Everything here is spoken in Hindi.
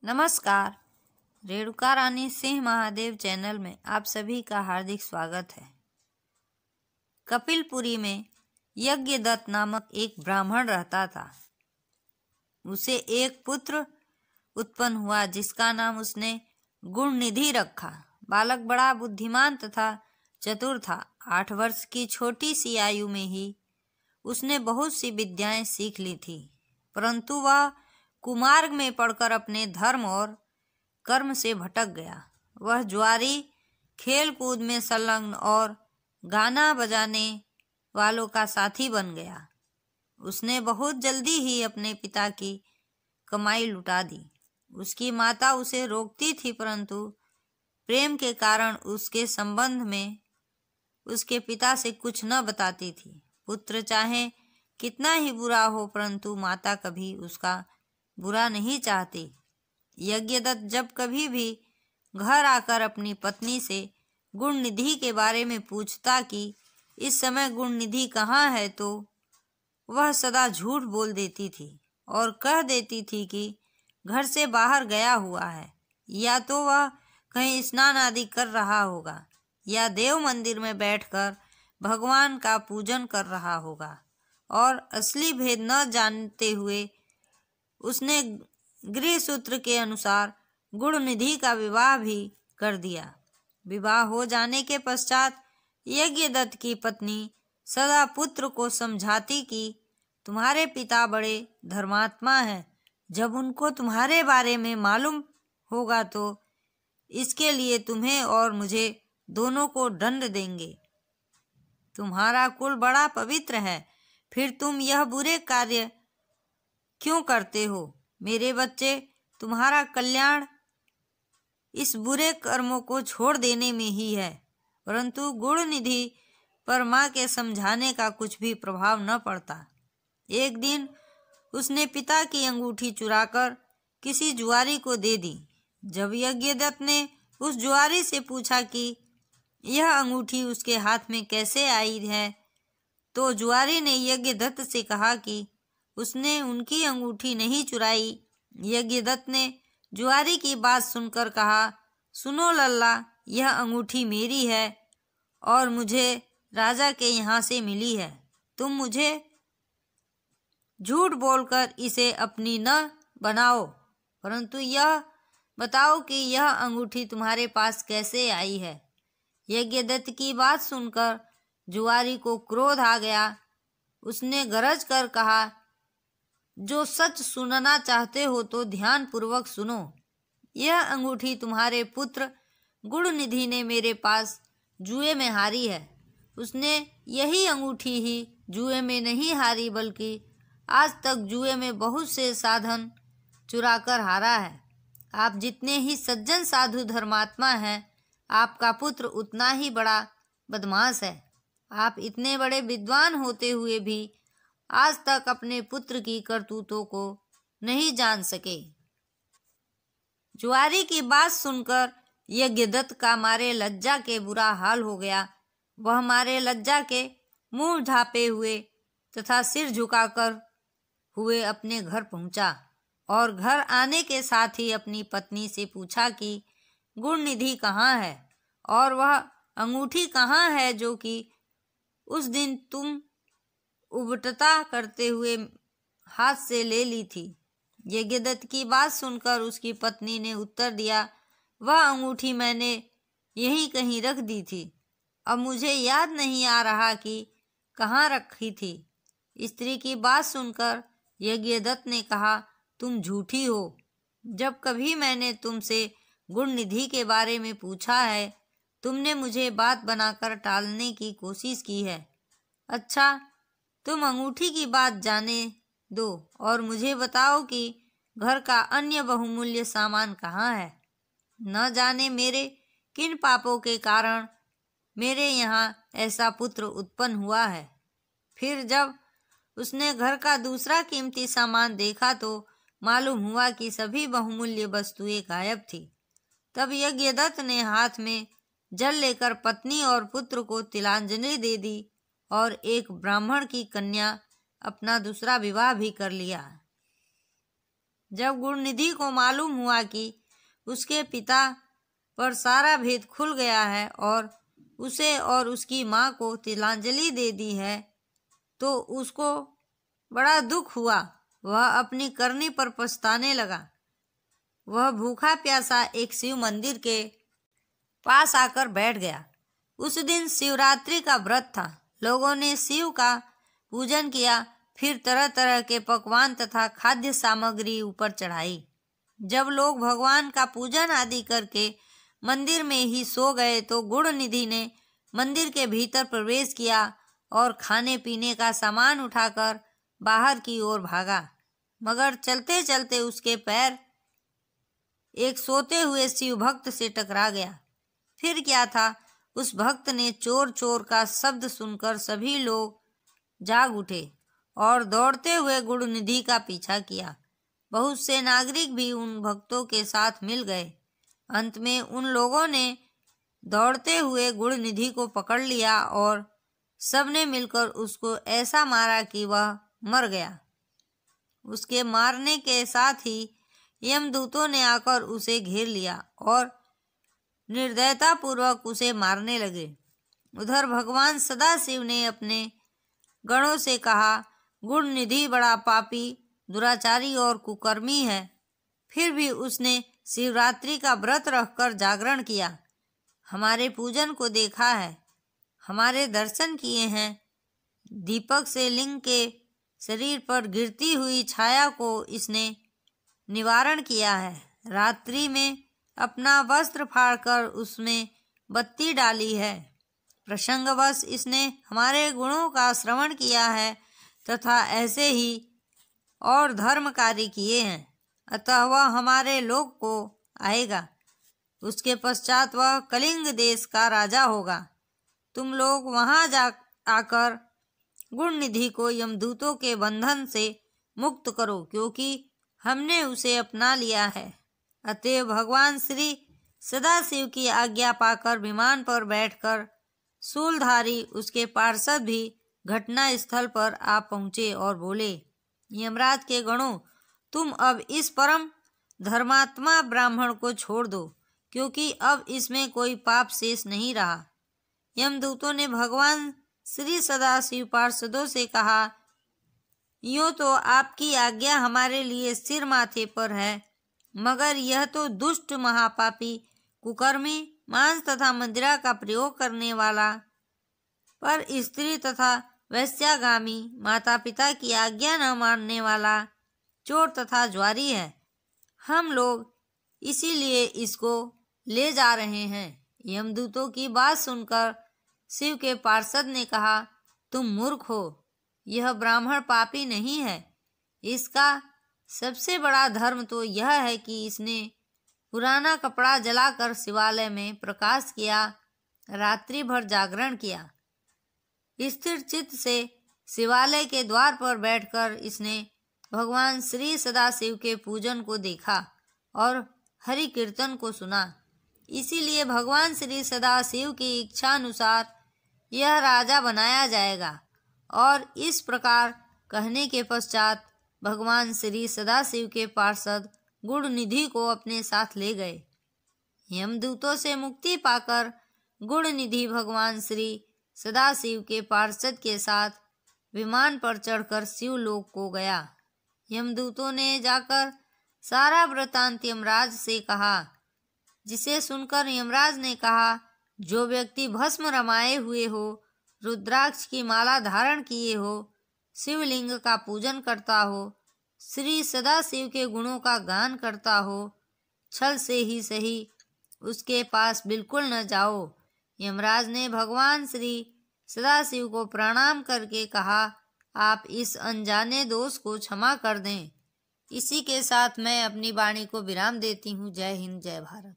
नमस्कार। रेणुका रानी सिंह महादेव चैनल में आप सभी का हार्दिक स्वागत है। कपिलपुरी में यज्ञदत्त नामक एक ब्राह्मण रहता था। उसे एक पुत्र उत्पन्न हुआ जिसका नाम उसने गुणनिधि रखा। बालक बड़ा बुद्धिमान तथा चतुर था। 8 वर्ष की छोटी सी आयु में ही उसने बहुत सी विद्याएं सीख ली थी, परंतु वह कुमार्ग में पड़कर अपने धर्म और कर्म से भटक गया। वह जुआरी, खेल कूद में संलग्न और गाना बजाने वालों का साथी बन गया। उसने बहुत जल्दी ही अपने पिता की कमाई लुटा दी। उसकी माता उसे रोकती थी, परंतु प्रेम के कारण उसके संबंध में उसके पिता से कुछ न बताती थी। पुत्र चाहे कितना ही बुरा हो, परंतु माता कभी उसका बुरा नहीं चाहती। यज्ञदत्त जब कभी भी घर आकर अपनी पत्नी से गुणनिधि के बारे में पूछता कि इस समय गुणनिधि कहाँ है, तो वह सदा झूठ बोल देती थी और कह देती थी कि घर से बाहर गया हुआ है, या तो वह कहीं स्नान आदि कर रहा होगा या देव मंदिर में बैठकर भगवान का पूजन कर रहा होगा। और असली भेद न जानते हुए उसने गृह सूत्र के अनुसार गुणनिधि का विवाह भी कर दिया। विवाह हो जाने के पश्चात यज्ञदत्त की पत्नी सदा पुत्र को समझाती कि तुम्हारे पिता बड़े धर्मात्मा हैं, जब उनको तुम्हारे बारे में मालूम होगा तो इसके लिए तुम्हें और मुझे दोनों को दंड देंगे। तुम्हारा कुल बड़ा पवित्र है, फिर तुम यह बुरे कार्य क्यों करते हो? मेरे बच्चे, तुम्हारा कल्याण इस बुरे कर्मों को छोड़ देने में ही है। परंतु गुणनिधि पर माँ के समझाने का कुछ भी प्रभाव न पड़ता। एक दिन उसने पिता की अंगूठी चुराकर किसी जुआरी को दे दी। जब यज्ञदत्त ने उस जुआरी से पूछा कि यह अंगूठी उसके हाथ में कैसे आई है, तो जुआरी ने यज्ञदत्त से कहा कि उसने उनकी अंगूठी नहीं चुराई। यज्ञदत्त ने जुआरी की बात सुनकर कहा, सुनो लल्ला, यह अंगूठी मेरी है और मुझे राजा के यहाँ से मिली है। तुम मुझे झूठ बोलकर इसे अपनी न बनाओ, परंतु यह बताओ कि यह अंगूठी तुम्हारे पास कैसे आई है। यज्ञदत्त की बात सुनकर जुआरी को क्रोध आ गया। उसने गरज कर कहा, जो सच सुनना चाहते हो तो ध्यान पूर्वक सुनो। यह अंगूठी तुम्हारे पुत्र गुणनिधि ने मेरे पास जुए में हारी है। उसने यही अंगूठी ही जुए में नहीं हारी, बल्कि आज तक जुए में बहुत से साधन चुराकर हारा है। आप जितने ही सज्जन साधु धर्मात्मा हैं, आपका पुत्र उतना ही बड़ा बदमाश है। आप इतने बड़े विद्वान होते हुए भी आज तक अपने पुत्र की करतूतों को नहीं जान सके। जुआरी की बात सुनकर यज्ञदत्त का मारे लज्जा के बुरा हाल हो गया। वह मारे लज्जा के मुंह ढांपे हुए तथा सिर झुकाकर हुए अपने घर पहुंचा और घर आने के साथ ही अपनी पत्नी से पूछा कि गुणनिधि कहाँ है और वह अंगूठी कहाँ है जो कि उस दिन तुम उबटता करते हुए हाथ से ले ली थी। यज्ञदत्त की बात सुनकर उसकी पत्नी ने उत्तर दिया, वह अंगूठी मैंने यहीं कहीं रख दी थी। अब मुझे याद नहीं आ रहा कि कहाँ रखी थी। स्त्री की बात सुनकर यज्ञदत्त ने कहा, तुम झूठी हो। जब कभी मैंने तुमसे गुणनिधि के बारे में पूछा है, तुमने मुझे बात बनाकर टालने की कोशिश की है। अच्छा, तुम अंगूठी की बात जाने दो और मुझे बताओ कि घर का अन्य बहुमूल्य सामान कहाँ है। न जाने मेरे किन पापों के कारण मेरे यहाँ ऐसा पुत्र उत्पन्न हुआ है। फिर जब उसने घर का दूसरा कीमती सामान देखा तो मालूम हुआ कि सभी बहुमूल्य वस्तुएं गायब थी। तब यज्ञदत्त ने हाथ में जल लेकर पत्नी और पुत्र को तिलांजलि दे दी और एक ब्राह्मण की कन्या अपना दूसरा विवाह भी कर लिया। जब गुणनिधि को मालूम हुआ कि उसके पिता पर सारा भेद खुल गया है और उसे और उसकी माँ को तिलांजलि दे दी है, तो उसको बड़ा दुख हुआ। वह अपनी करनी पर पछताने लगा। वह भूखा प्यासा एक शिव मंदिर के पास आकर बैठ गया। उस दिन शिवरात्रि का व्रत था। लोगों ने शिव का पूजन किया, फिर तरह तरह के पकवान तथा खाद्य सामग्री ऊपर चढ़ाई। जब लोग भगवान का पूजन आदि करके मंदिर में ही सो गए तो गुणनिधि ने मंदिर के भीतर प्रवेश किया और खाने पीने का सामान उठाकर बाहर की ओर भागा, मगर चलते चलते उसके पैर एक सोते हुए शिव भक्त से टकरा गया। फिर क्या था, उस भक्त ने चोर चोर का शब्द सुनकर सभी लोग जाग उठे और दौड़ते हुए गुणनिधि का पीछा किया। बहुत से नागरिक भी उन भक्तों के साथ मिल गए। अंत में उन लोगों ने दौड़ते हुए गुणनिधि को पकड़ लिया और सबने मिलकर उसको ऐसा मारा कि वह मर गया। उसके मारने के साथ ही यमदूतों ने आकर उसे घेर लिया और निर्दयतापूर्वक उसे मारने लगे। उधर भगवान सदाशिव ने अपने गणों से कहा, गुणनिधि बड़ा पापी, दुराचारी और कुकर्मी है। फिर भी उसने शिवरात्रि का व्रत रखकर जागरण किया, हमारे पूजन को देखा है, हमारे दर्शन किए हैं। दीपक से लिंग के शरीर पर गिरती हुई छाया को इसने निवारण किया है। रात्रि में अपना वस्त्र फाड़कर उसमें बत्ती डाली है। प्रसंगवश इसने हमारे गुणों का श्रवण किया है तथा ऐसे ही और धर्म कार्य किए हैं। अतः वह हमारे लोक को आएगा। उसके पश्चात वह कलिंग देश का राजा होगा। तुम लोग वहां जा आकर गुणनिधि को यमदूतों के बंधन से मुक्त करो, क्योंकि हमने उसे अपना लिया है। अतएव भगवान श्री सदाशिव की आज्ञा पाकर विमान पर बैठकर शूलधारी उसके पार्षद भी घटना स्थल पर आ पहुँचे और बोले, यमराज के गणों, तुम अब इस परम धर्मात्मा ब्राह्मण को छोड़ दो, क्योंकि अब इसमें कोई पाप शेष नहीं रहा। यमदूतों ने भगवान श्री सदाशिव पार्षदों से कहा, यूँ तो आपकी आज्ञा हमारे लिए सिर माथे पर है, मगर यह तो दुष्ट महापापी कुकर्मी मांस तथा मदिरा का प्रयोग करने वाला, पर स्त्री तथा वैश्यागामी, माता पिता की आज्ञा न मानने वाला, चोर तथा ज्वारी है। हम लोग इसीलिए इसको ले जा रहे हैं। यमदूतों की बात सुनकर शिव के पार्षद ने कहा, तुम मूर्ख हो, यह ब्राह्मण पापी नहीं है। इसका सबसे बड़ा धर्म तो यह है कि इसने पुराना कपड़ा जलाकर शिवालय में प्रकाश किया, रात्रि भर जागरण किया। स्थिर चित्त से शिवालय के द्वार पर बैठकर इसने भगवान श्री सदाशिव के पूजन को देखा और हरि कीर्तन को सुना। इसीलिए भगवान श्री सदाशिव की इच्छा अनुसार यह राजा बनाया जाएगा। और इस प्रकार कहने के पश्चात भगवान श्री सदाशिव के पार्षद गुणनिधि को अपने साथ ले गए। यमदूतों से मुक्ति पाकर गुणनिधि भगवान श्री सदाशिव के पार्षद के साथ विमान पर चढ़कर शिवलोक को गया। यमदूतों ने जाकर सारा वृतांत यमराज से कहा, जिसे सुनकर यमराज ने कहा, जो व्यक्ति भस्म रमाए हुए हो, रुद्राक्ष की माला धारण किए हो, शिवलिंग का पूजन करता हो, श्री सदाशिव के गुणों का गान करता हो, छल से ही सही उसके पास बिल्कुल न जाओ। यमराज ने भगवान श्री सदाशिव को प्रणाम करके कहा, आप इस अनजाने दोष को क्षमा कर दें। इसी के साथ मैं अपनी वाणी को विराम देती हूँ। जय हिंद, जय भारत।